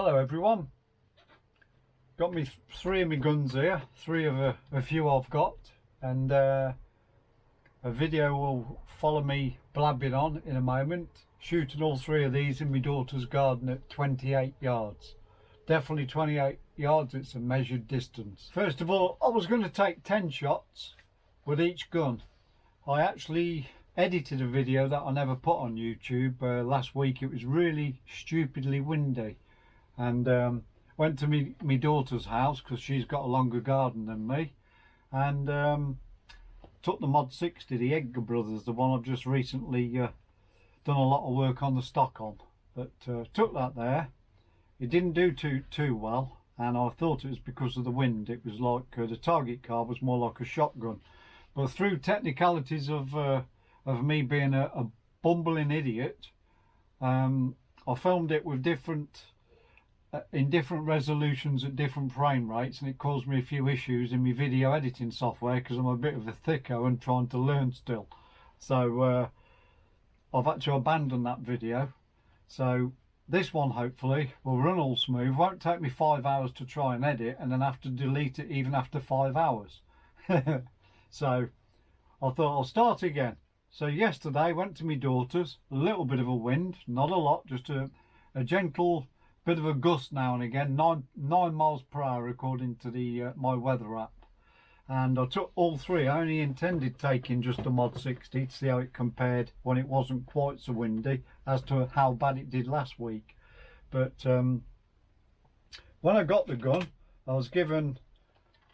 Hello everyone, got me three of my guns here, three of a few I've got, and a video will follow me blabbing on in a moment, shooting all three of these in my daughter's garden at 28 yards. Definitely 28 yards, it's a measured distance. First of all, I was going to take 10 shots with each gun. I actually edited a video that I never put on YouTube last week. It was really stupidly windy, and went to me daughter's house because she's got a longer garden than me, and took the Mod 60, the Edgar brothers, the one I've just recently done a lot of work on the stock on. But took that there. It didn't do too well, and I thought it was because of the wind. It was like the target card was more like a shotgun, but through technicalities of me being a bumbling idiot, I filmed it with in different resolutions at different frame rates, and it caused me a few issues in my video editing software because I'm a bit of a thicko and trying to learn still. So I've had to abandon that video. So this one hopefully will run all smooth. Won't take me 5 hours to try and edit and then have to delete it even after 5 hours. So I thought I'll start again. So yesterday went to my daughter's, a little bit of a wind, not a lot, just a gentle bit of a gust now and again, 9 miles per hour according to the my weather app. And I took all three. I only intended taking just the Mod 60 to see how it compared when it wasn't quite so windy as to how bad it did last week. But when I got the gun, I was given,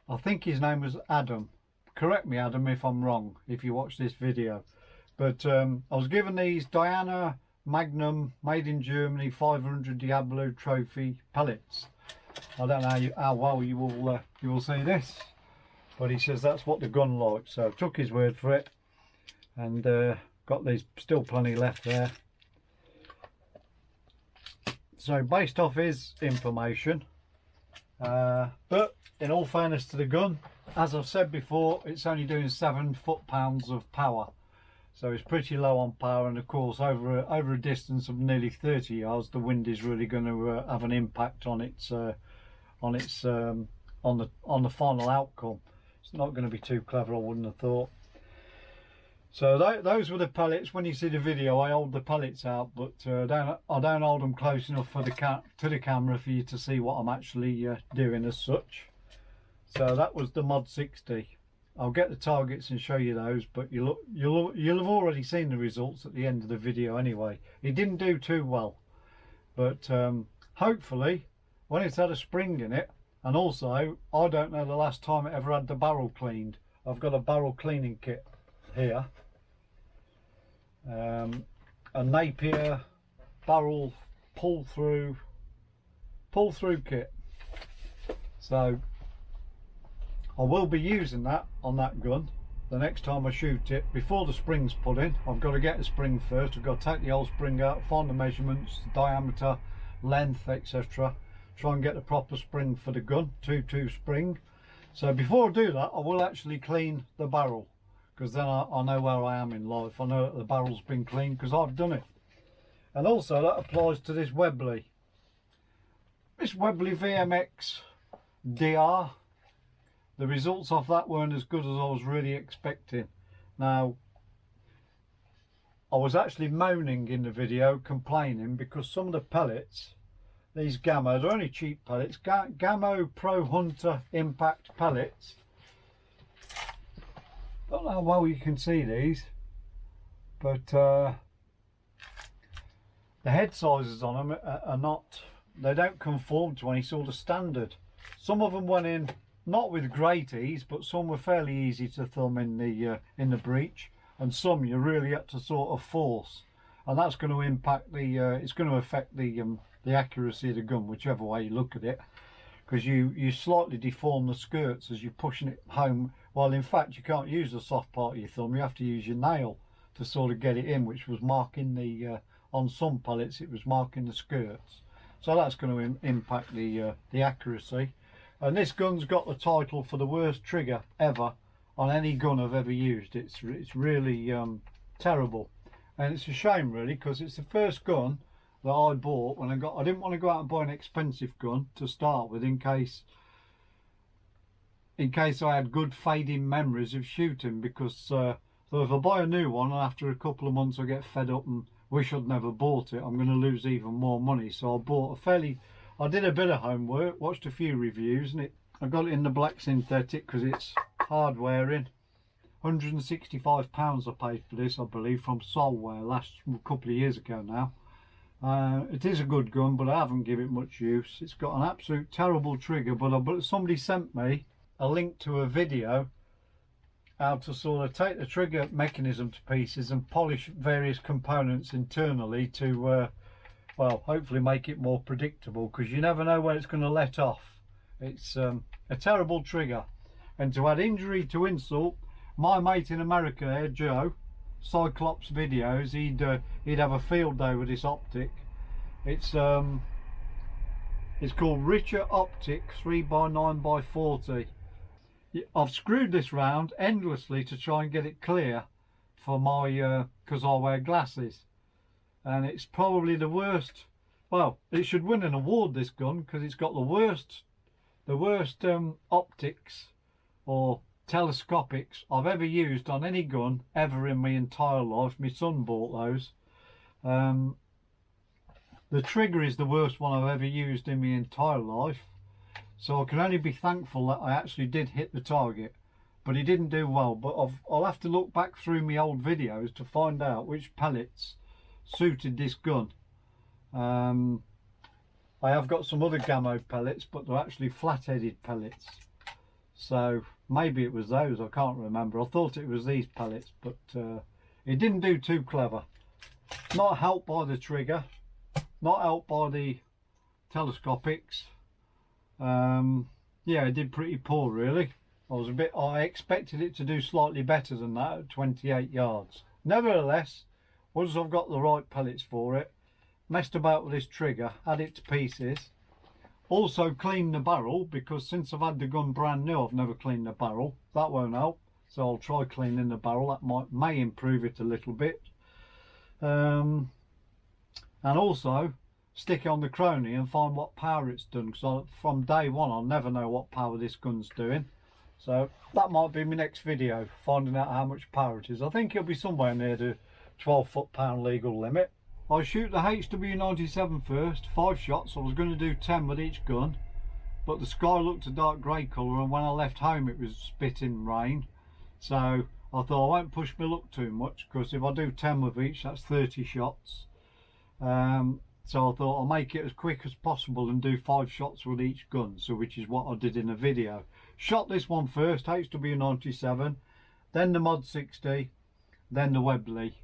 I think his name was Adam. Correct me, Adam, if I'm wrong, if you watch this video. But I was given these Diana Magnum made in Germany 500 Diablo trophy pellets. I don't know how well you will see this, but he says that's what the gun likes. So I took his word for it, and got these, still plenty left there. So based off his information, but in all fairness to the gun, as I've said before, it's only doing 7 foot-pounds of power. So it's pretty low on power, and of course over a distance of nearly 30 yards, the wind is really going to have an impact on the final outcome. It's not going to be too clever, I wouldn't have thought. So those were the pellets. When you see the video, I hold the pellets out, but I don't hold them close enough for to the camera for you to see what I'm actually doing as such. So that was the Mod 60. I'll get the targets and show you those, but you'll have already seen the results at the end of the video anyway. It didn't do too well, but hopefully when it's had a spring in it, and also I don't know the last time it ever had the barrel cleaned. I've got a barrel cleaning kit here, a Napier barrel pull through kit. So I will be using that on that gun the next time I shoot it. Before the spring's put in, I've got to get the spring first. I've got to take the old spring out, find the measurements, the diameter, length, etc. Try and get the proper spring for the gun, 2-2 spring. So before I do that, I will actually clean the barrel, because then I know where I am in life. I know that the barrel's been cleaned because I've done it. And also that applies to this Webley. This Webley VMX DR. The results of that weren't as good as I was really expecting. Now, I was actually moaning in the video, complaining, because some of the pellets, these Gamma, they're only cheap pellets, Gamma Pro Hunter Impact pellets. Don't know how well you can see these, but the head sizes on them are not, they don't conform to any sort of standard. Some of them went in not with great ease, but some were fairly easy to thumb in the breech, and some you really had to sort of force, and that's going to impact the it's going to affect the accuracy of the gun, whichever way you look at it, because you slightly deform the skirts as you're pushing it home. Well, in fact, you can't use the soft part of your thumb, you have to use your nail to sort of get it in, which was marking the on some pellets it was marking the skirts. So that's going to impact the accuracy. And this gun's got the title for the worst trigger ever on any gun I've ever used. It's really terrible, and it's a shame really, because it's the first gun that I bought when I didn't want to go out and buy an expensive gun to start with, in case I had good fading memories of shooting, because so if I buy a new one and after a couple of months I get fed up and wish I'd never bought it, I'm going to lose even more money. So I did a bit of homework, watched a few reviews, and I got it in the black synthetic because it's hard wearing. £165 I paid for this, I believe, from Solware a couple of years ago now. It is a good gun, but I haven't given it much use. It's got an absolute terrible trigger, but somebody sent me a link to a video how to sort of take the trigger mechanism to pieces and polish various components internally to well, hopefully make it more predictable, because you never know when it's going to let off. It's a terrible trigger, and to add injury to insult, my mate in America here, Joe, Cyclops videos, he'd have a field day with this optic. It's called Richer Optic 3x9x40. I've screwed this round endlessly to try and get it clear for my because I wear glasses, and it's probably the worst. Well, it should win an award, this gun, because it's got the worst optics or telescopics I've ever used on any gun ever in my entire life. My son bought those. The trigger is the worst one I've ever used in my entire life, so I can only be thankful that I actually did hit the target, but he didn't do well. But I'll have to look back through my old videos to find out which pellets suited this gun. I have got some other Gammo pellets, but they're actually flat-headed pellets, so maybe it was those, I can't remember. I thought it was these pellets, but it didn't do too clever. Not helped by the trigger, not helped by the telescopics. Yeah, it did pretty poor, really. I expected it to do slightly better than that at 28 yards. Nevertheless, once I've got the right pellets for it, messed about with this trigger, add it to pieces. Also cleaned the barrel, because since I've had the gun brand new, I've never cleaned the barrel. That won't help, so I'll try cleaning the barrel. That may improve it a little bit. And also stick it on the Crony and find what power it's done, because from day one I'll never know what power this gun's doing. So that might be my next video, finding out how much power it is. I think it'll be somewhere near the 12 foot-pound legal limit. I shoot the HW97 first, 5 shots. I was going to do 10 with each gun, but the sky looked a dark grey colour, and when I left home it was spitting rain. So I thought I won't push my luck too much, because if I do 10 with each, that's 30 shots. So I thought I'll make it as quick as possible and do 5 shots with each gun, so which is what I did in the video. Shot this one first, HW97, then the Mod 60, then the Webley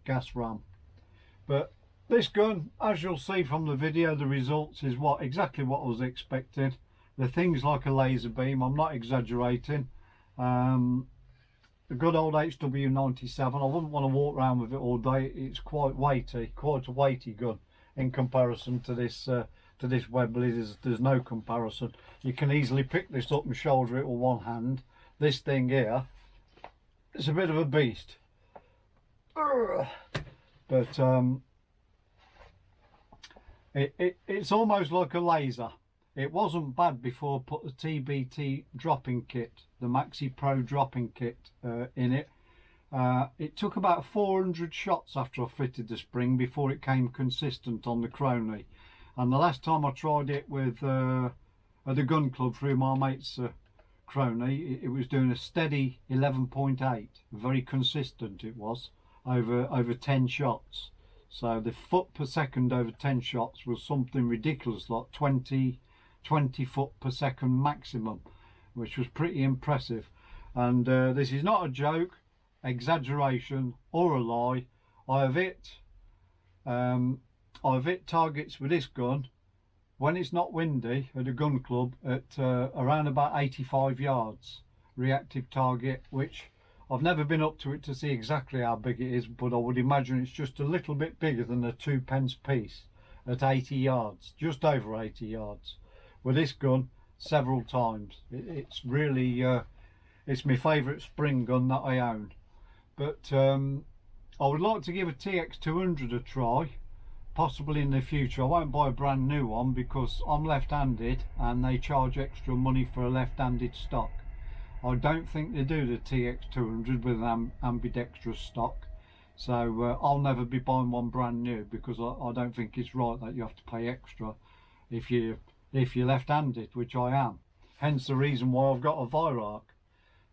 gas ram. But this gun, as you'll see from the video, the results is exactly what I was expecting. The thing's like a laser beam, I'm not exaggerating. The good old HW97, I wouldn't want to walk around with it all day. It's quite a weighty gun in comparison to this Webley. There's no comparison. You can easily pick this up and shoulder it with one hand. This thing here, it's a bit of a beast. But it's almost like a laser. It wasn't bad before I put the TBT dropping kit, the Maxi Pro dropping kit in it. It took about 400 shots after I fitted the spring before it came consistent on the Crony. And the last time I tried it with at the gun club through my mate's Crony, it was doing a steady 11.8, very consistent it was, over 10 shots. So the foot per second over 10 shots was something ridiculous, like 20 foot per second maximum, which was pretty impressive. And this is not a joke, exaggeration or a lie. I've hit targets with this gun when it's not windy at a gun club at around about 85 yards reactive target, which I've never been up to it to see exactly how big it is, but I would imagine it's just a little bit bigger than a 2p piece at 80 yards, just over 80 yards. With this gun, several times. It's really, it's my favourite spring gun that I own. But I would like to give a TX200 a try. possibly in the future. I won't buy a brand new one because I'm left-handed and they charge extra money for a left-handed stock. I don't think they do the TX200 with an ambidextrous stock, so I'll never be buying one brand new because I don't think it's right that you have to pay extra if you're left-handed, which I am. Hence the reason why I've got a Virarc.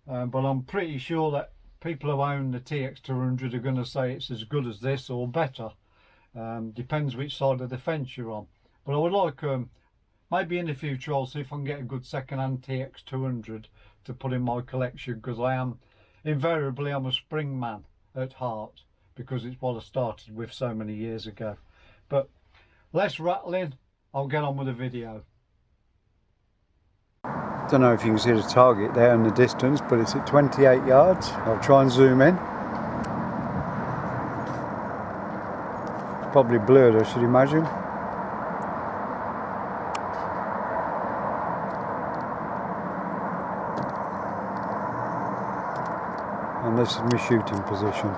But I'm pretty sure that people who own the TX200 are going to say it's as good as this or better. Depends which side of the fence you're on. But I would like, maybe in the future I'll see if I can get a good second-hand TX200 to put in my collection, because I'm a spring man at heart, because it's what I started with so many years ago. But less rattling, I'll get on with the video. Don't know if you can see the target there in the distance, but it's at 28 yards. I'll try and zoom in. It's probably blurred, I should imagine. And this is my shooting position.